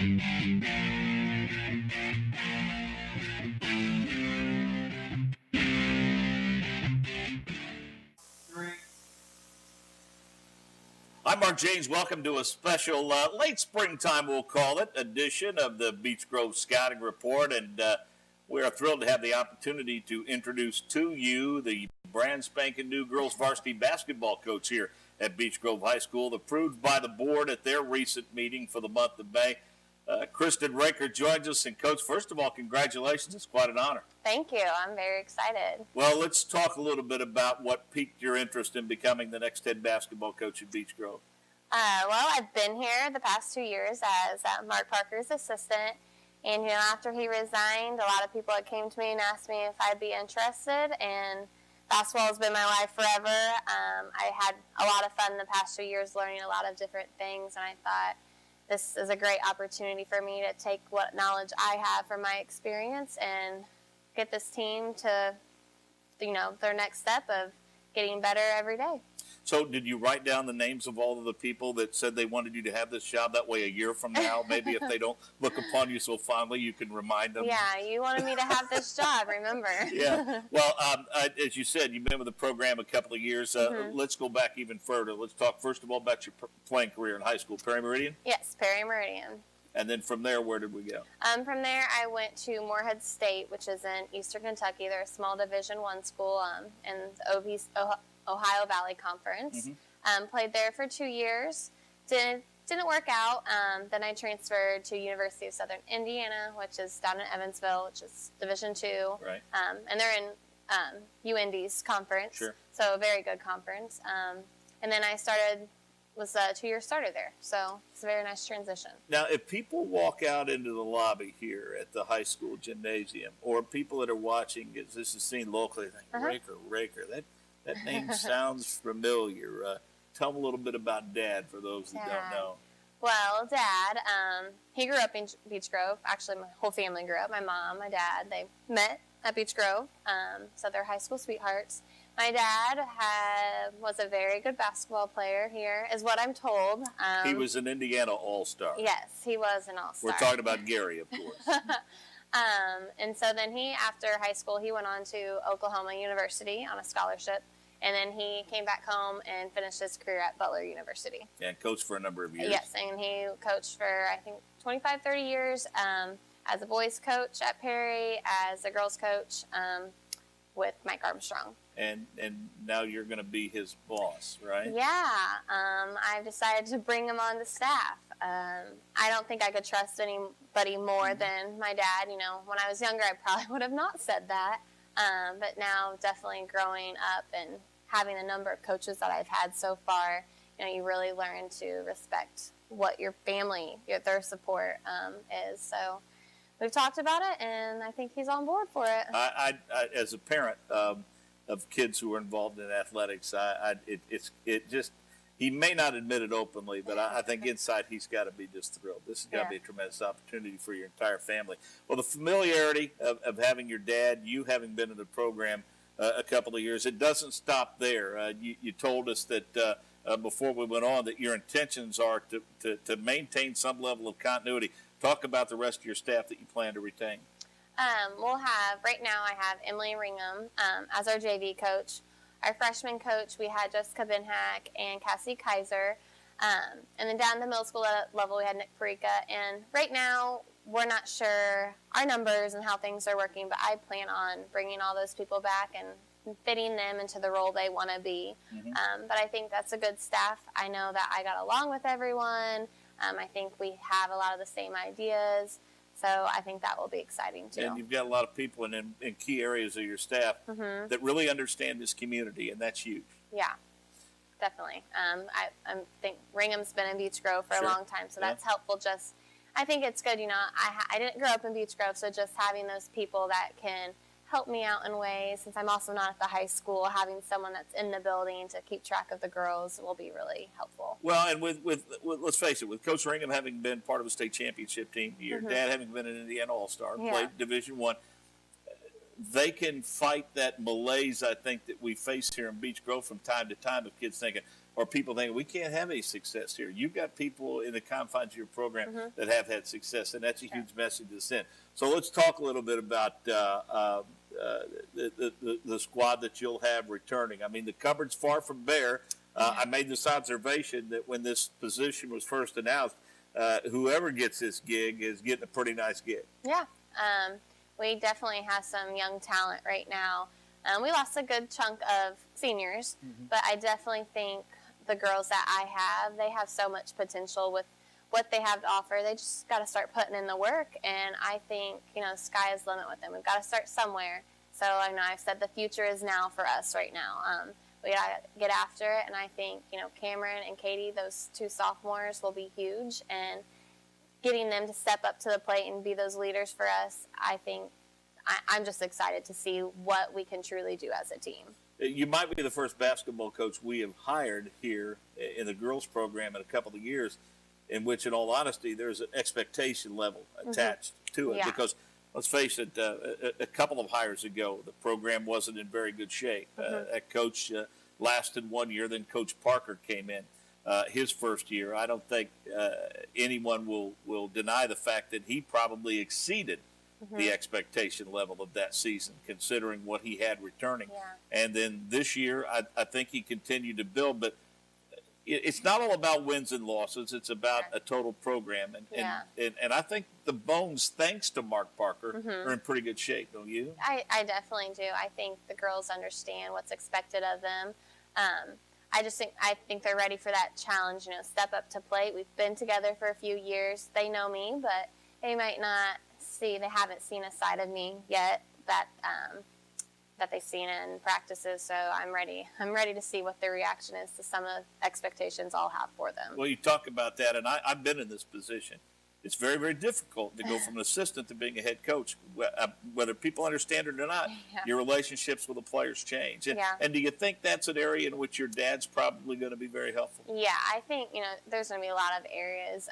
I'm Mark Jaynes. Welcome to a special late springtime, we'll call it, edition of the Beech Grove Scouting Report. And we are thrilled to have the opportunity to introduce to you the brand spanking new girls varsity basketball coach here at Beech Grove High School, approved by the board at their recent meeting for the month of May. Kristin Raker joins us. And, Coach, first of all, congratulations. It's quite an honor. Thank you. I'm very excited. Well, let's talk a little bit about what piqued your interest in becoming the next head basketball coach at Beech Grove. Well, I've been here the past 2 years as Mark Parker's assistant. And, you know, after he resigned, a lot of people came to me and asked me if I'd be interested. And basketball has been my life forever. I had a lot of fun the past 2 years learning a lot of different things. And I thought this is a great opportunity for me to take what knowledge I have from my experience and get this team to, you know, their next step of getting better every day. So did you write down the names of all of the people that said they wanted you to have this job? That way a year from now, maybe if they don't look upon you so fondly, you can remind them. Yeah, you wanted me to have this job, remember. Yeah. Well, as you said, you've been with the program a couple of years. Let's go back even further. Let's talk first of all about your playing career in high school. Perry Meridian? Yes, Perry Meridian. And then from there, where did we go? From there, I went to Morehead State, which is in eastern Kentucky. They're a small Division I school in the Ohio Valley Conference. Played there for 2 years. Didn't work out. Then I transferred to University of Southern Indiana, which is down in Evansville, which is Division II. Right. And they're in UND's conference. Sure. So a very good conference. And then I was a 2-year starter there. So it's a very nice transition. Now, if people walk out into the lobby here at the high school gymnasium, or people that are watching, as this is seen locally, think, Raker, that name sounds familiar. Tell them a little bit about Dad for those that don't know. Well, Dad, he grew up in Beech Grove. Actually, my whole family grew up. My mom, my dad, they met at Beech Grove. So they're high school sweethearts. My dad was a very good basketball player here, is what I'm told. He was an Indiana All-Star. Yes, he was an All-Star. We're talking about Gary, of course. And so then after high school, he went on to Oklahoma University on a scholarship. And then he came back home and finished his career at Butler University. And coached for a number of years. Yes, and he coached for, I think, 25, 30 years as a boys coach at Perry, as a girls coach with Mike Armstrong. And now you're going to be his boss, right? Yeah. I've decided to bring him on the staff. I don't think I could trust anybody more than my dad. You know, when I was younger, I probably would have not said that. But now definitely growing up and having the number of coaches that I've had so far, you know, you really learn to respect what your family, their support is. So we've talked about it, and I think he's on board for it. I as a parent of kids who are involved in athletics, he may not admit it openly, but I think inside he's got to be just thrilled. This has got to be a tremendous opportunity for your entire family. Well, the familiarity of having your dad, you having been in the program a couple of years, it doesn't stop there. You told us that before we went on that your intentions are to maintain some level of continuity. Talk about the rest of your staff that you plan to retain. Right now I have Emily Ringham as our JV coach. Our freshman coach, we had Jessica Benhack and Cassie Kaiser. And then down at the middle school level, we had Nick Parika. And right now, we're not sure our numbers and how things are working, but I plan on bringing all those people back and fitting them into the role they want to be. But I think that's a good staff. I know that I got along with everyone. I think we have a lot of the same ideas. So I think that will be exciting, too. And you've got a lot of people in key areas of your staff that really understand this community, and that's huge. Yeah, definitely. I think Ringham's been in Beech Grove for a long time, so that's helpful. I think it's good, you know, I didn't grow up in Beech Grove, so just having those people that can help me out in ways, since I'm also not at the high school, having someone that's in the building to keep track of the girls will be really helpful. Well, and with let's face it, with Coach Ringham having been part of a state championship team, your dad having been an Indiana All-Star, played Division I, they can fight that malaise, I think, that we face here in Beech Grove from time to time of kids thinking, or people thinking, we can't have any success here. You've got people in the confines of your program that have had success, and that's a huge message to send. So let's talk a little bit about the squad that you'll have returning. I mean, the cupboard's far from bare. I made this observation that when this position was first announced, whoever gets this gig is getting a pretty nice gig. Yeah. We definitely have some young talent right now. We lost a good chunk of seniors, but I definitely think the girls that I have, they have so much potential with what they have to offer. They just got to start putting in the work, and I think, sky is the limit with them. We've got to start somewhere. So I know I've said the future is now for us right now. We got to get after it, and I think, Cameron and Katie, those two sophomores, will be huge, and getting them to step up to the plate and be those leaders for us, I think I'm just excited to see what we can truly do as a team. You might be the first basketball coach we have hired here in the girls program in a couple of years in which, in all honesty, there's an expectation level attached to it. Because, let's face it, a couple of hires ago, the program wasn't in very good shape. That coach lasted 1 year, then Coach Parker came in. His first year, I don't think anyone will deny the fact that he probably exceeded the expectation level of that season, considering what he had returning. And then this year, I think he continued to build, but it's not all about wins and losses. It's about a total program. And I think the bones, thanks to Mark Parker, are in pretty good shape, don't you? I definitely do. I think the girls understand what's expected of them. I think they're ready for that challenge, step up to plate. We've been together for a few years. They know me, but they might not they haven't seen a side of me yet that they've seen in practices. So I'm ready to see what their reaction is to some of the expectations I'll have for them. Well, you talk about that, and I've been in this position. It's very, very difficult to go from an assistant to being a head coach. Whether people understand it or not, your relationships with the players change. And do you think that's an area in which your dad's probably going to be very helpful? Yeah, I think, there's going to be a lot of areas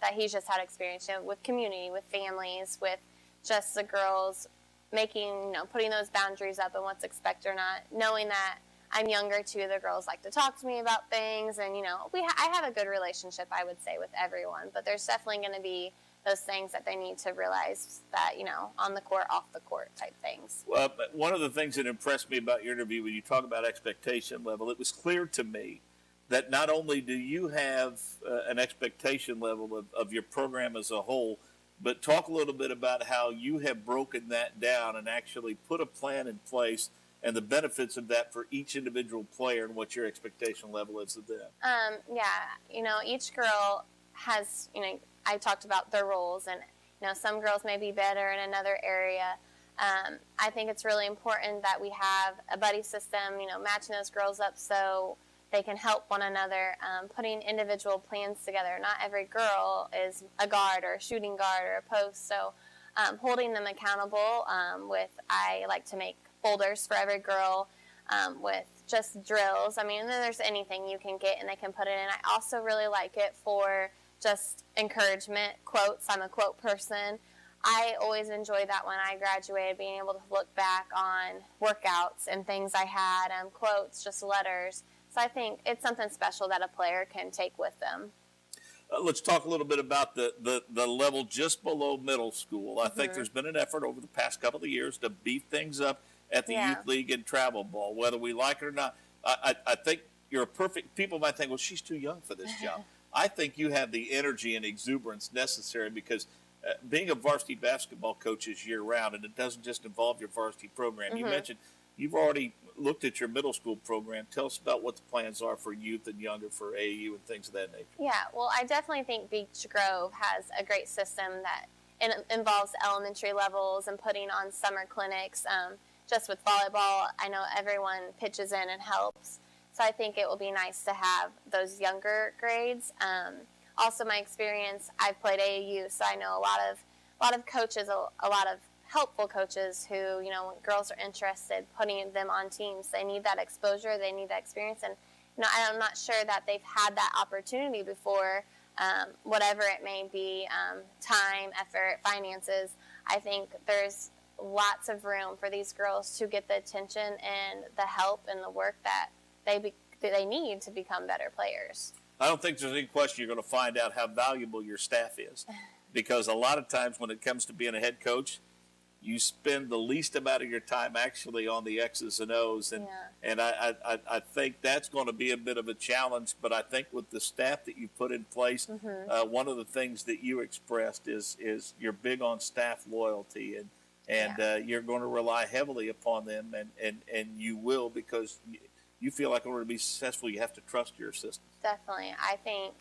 that he's just had experience with community, with families, with just the girls making, putting those boundaries up and what's expected or not, knowing that I'm younger too. The girls like to talk to me about things, and I have a good relationship, I would say, with everyone. But there's definitely going to be those things that they need to realize that on the court, off the court type things. Well, one of the things that impressed me about your interview when you talk about expectation level, it was clear to me that not only do you have an expectation level of your program as a whole, but talk a little bit about how you have broken that down and actually put a plan in place and the benefits of that for each individual player and what your expectation level is of them. Each girl has, I talked about their roles, and, some girls may be better in another area. I think it's really important that we have a buddy system, matching those girls up so they can help one another, putting individual plans together. Not every girl is a guard or a shooting guard or a post, so holding them accountable I like to make folders for every girl with just drills. And then there's anything you can get and they can put it in. I also really like it for just encouragement, quotes. I'm a quote person. I always enjoyed that when I graduated, being able to look back on workouts and things I had, quotes, just letters. So I think it's something special that a player can take with them. Let's talk a little bit about the level just below middle school. I think there's been an effort over the past couple of years to beef things up at the youth league and travel ball, whether we like it or not. I think you're a perfect, people might think, well, she's too young for this job. I think you have the energy and exuberance necessary because being a varsity basketball coach is year round, and it doesn't just involve your varsity program. You mentioned you've already looked at your middle school program. Tell us about what the plans are for youth and younger for AAU and things of that nature. Yeah, well, I definitely think Beech Grove has a great system that involves elementary levels and putting on summer clinics. Just with volleyball, I know everyone pitches in and helps. So I think it will be nice to have those younger grades. Also, my experience, I've played AAU, so I know a lot of coaches, a lot of helpful coaches who, when girls are interested, putting them on teams. They need that exposure, they need that experience, and I'm not sure that they've had that opportunity before. Whatever it may be, time, effort, finances. I think there's lots of room for these girls to get the attention and the help and the work that they need to become better players. I don't think there's any question you're going to find out how valuable your staff is, because a lot of times when it comes to being a head coach, you spend the least amount of your time actually on the X's and O's, and I think that's going to be a bit of a challenge. But I think with the staff that you put in place, one of the things that you expressed is you're big on staff loyalty, and you're going to rely heavily upon them, and you will, because you feel like in order to be successful, you have to trust your assistants. Definitely, I think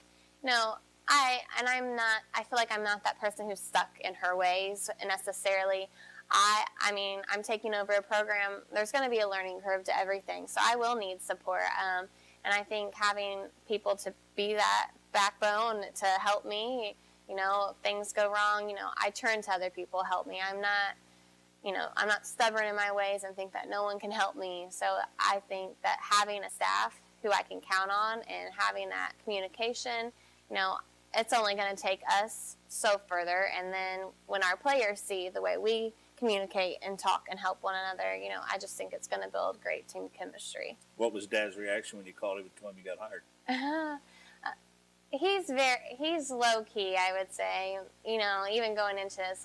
I feel like I'm not that person who's stuck in her ways necessarily. I mean, I'm taking over a program. There's going to be a learning curve to everything, so I will need support. And I think having people to be that backbone to help me, if things go wrong, I turn to other people to help me. I'm not stubborn in my ways and think that no one can help me. So I think that having a staff who I can count on and having that communication, it's only going to take us so further. And then when our players see the way we communicate and talk and help one another, I just think it's going to build great team chemistry. What was Dad's reaction when you called him and told him you got hired? He's low key, I would say. Even going into this,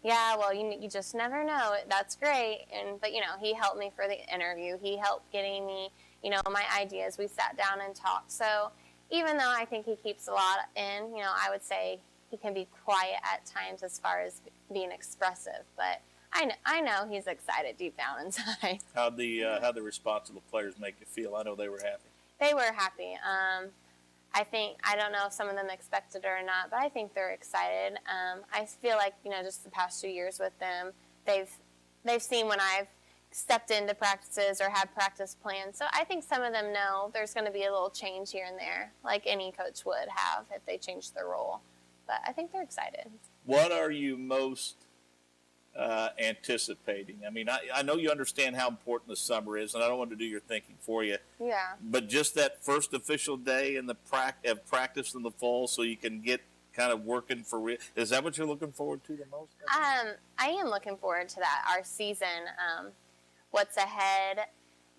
you just never know. That's great. But he helped me for the interview. He helped getting me, my ideas. We sat down and talked. So even though I think he keeps a lot in, I would say he can be quiet at times as far as being expressive. But I know he's excited deep down inside. How'd the response of the players make you feel? I know they were happy. They were happy. I don't know if some of them expected it or not, but I think they're excited. I feel like, just the past 2 years with them, they've seen when I've stepped into practices or had practice plans. So I think some of them know there's going to be a little change here and there, like any coach would have if they changed their role. But I think they're excited. What are you most anticipating? I mean, I know you understand how important the summer is, and I don't want to do your thinking for you. Yeah. But just that first official day in the practice in the fall, so you can get kind of working for real. Is that what you're looking forward to the most? I am looking forward to that. Our season, what's ahead.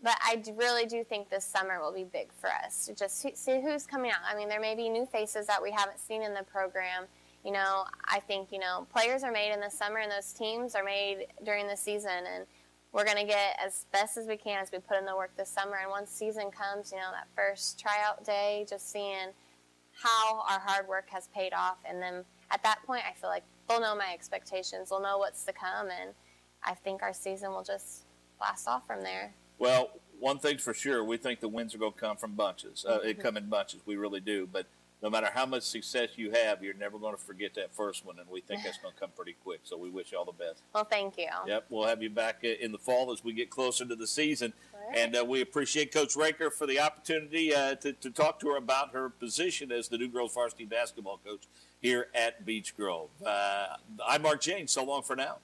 But I really do think this summer will be big for us. Just see who's coming out. I mean, there may be new faces that we haven't seen in the program. I think, players are made in the summer and those teams are made during the season. And we're going to get as best as we can as we put in the work this summer. And once season comes, that first tryout day, just seeing how our hard work has paid off. And then at that point, I feel like they'll know my expectations. They'll know what's to come. And I think our season will just blast off from there. Well, one thing's for sure, we think the wins are going to come from bunches. It come in bunches, we really do. But no matter how much success you have, you're never going to forget that first one, and we think that's going to come pretty quick. So we wish you all the best. Well, thank you. Yep, we'll have you back in the fall as we get closer to the season. Right. And we appreciate Coach Raker for the opportunity to talk to her about her position as the new girls varsity basketball coach here at Beech Grove. I'm Mark Jaynes. So long for now.